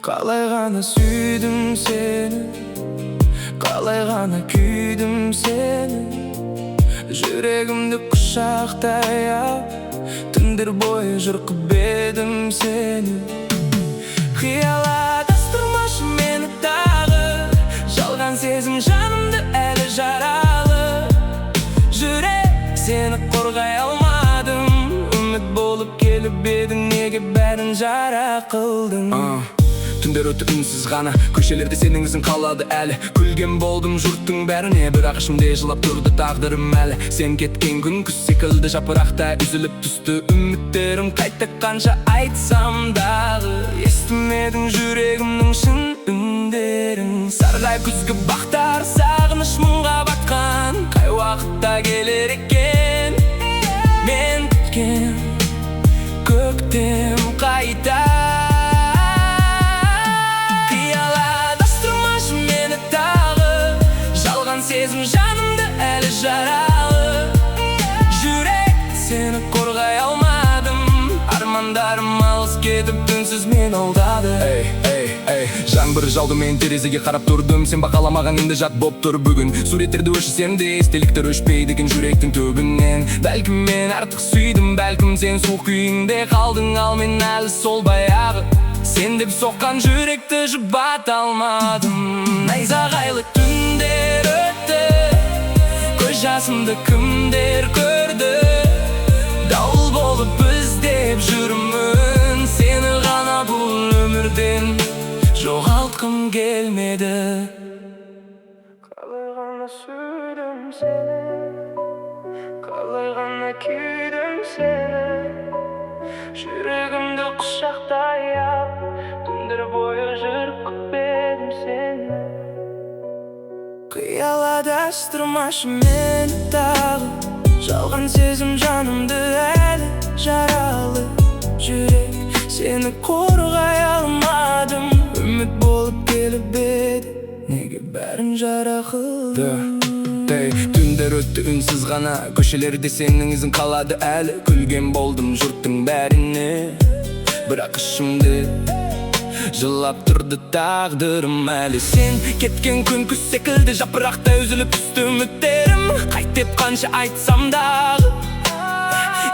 Қалай ғана сүйдім сені, қалай ғана күйдім сені. Жүрегімді құшақтай ап, түндер бойы жырқып едім сені. Қиял адастырмашы мені тағы, жалған сезім жанымды әлі жаралы. Жүрек сені қорғай алмадым, үміт болып келіп едің, неге бәрін жара қылдың? Түндер өтті үнсіз ғана, көшелерде сенің ізің қалады әлі. Күлген болдым жұрттың бәріне, бірақ ішімде жылап тұрды тағдырым әлі. Сен кеткен күн күз секілді жапырақтай үзіліп түсті үміттерім. Қайта қанша айтсам дағы, естімедің жүрегімнің шын үндерін. Сарғай күзгі бақтар сағыныш мұңға батқан, қай уақытта келер екен мен күткен көктем қайта. Сезім жанымды әлі жаралы. Жүрек сені қорғай алмадым, армандарым алыс кетіп түнсіз мен алдады. Жаңбыр жауды, мен терезеге қарап тұрдым, сен бақаламаған енді жат боп тұр бүгін. Суреттерді өшірсем де естеліктер өшпейді екен жүректің түбінен. Бәлкім мен артық сүйдім, бәлкім сен суық күйіңде қалдың, ал мен әлі сол баяғы сен деп соққан жүректі жұбата алмадым. Найзағайлы түндер өтті, көз жасымды кімдер көрді. Дауыл болып іздеп жүрмін сені ғана бұл өмірден, жоғалтқым келмеді. Қалай ғана сүйдім сені, қалай ғана күйдім сені. Жүрегімді құшақтай ап, түндер бойы жырқып едім сені. Қиял адастырмашы мені тағы, жалған сезім жанымды әлі жаралы. Жүрек сені қорғай алмадым, үміт болып келіп еді, неге бәрін жара қылдың? Түндер өтті үнсіз ғана, көшелерде сенің ізің қалады әлі. Күлген болдым жұрттың бәріне, бірақ ішімде жылап тұрды тағдырым әлі. Сен кеткен күн күз секілді жапырақтай үзіліп түсті үміттерім. Қайтеп қанша айтсам дағы,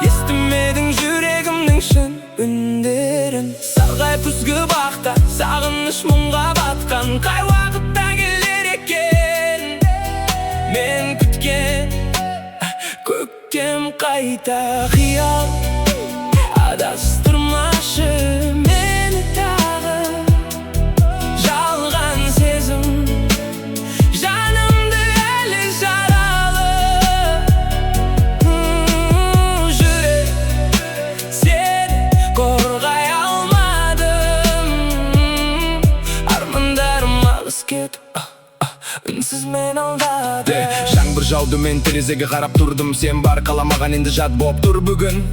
естімедің жүрегімнің шын үндерін. Сарғай күзгі бақта сағыныш мұңға батқан, қай уақытта келер екен мен күткен көктем қайта. Қиял адастырмашы мені тағы, жалған сезім жанымды әлі жаралы. Жүрек сені қорғай алмадым, армандарым алыс кетіп үнсіз мен алдады. Жаңбыр жауды, мен терезеге қарап тұрдым, сен бар қаламаған енді жат боп тұр бүгін.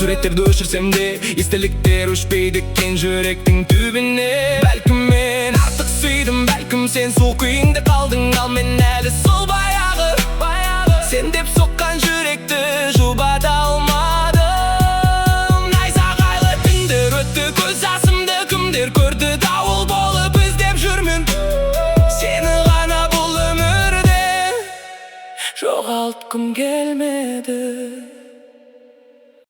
Суреттерді өшірсем де естеліктер өшпейді екен жүректің түбіне. Бәлкім мен артық сүйдім, бәлкім сен суық күйіңде қалдың, ал мен әлі сол баяғы сен деп соққан жүректі жұбата алмадым. Найзағайлы түндер өтті, көз жасымды кімдер көрді. Дауыл болып іздеп жүрмін сені ғана бұл өмірде, жоғалтқым келмеді.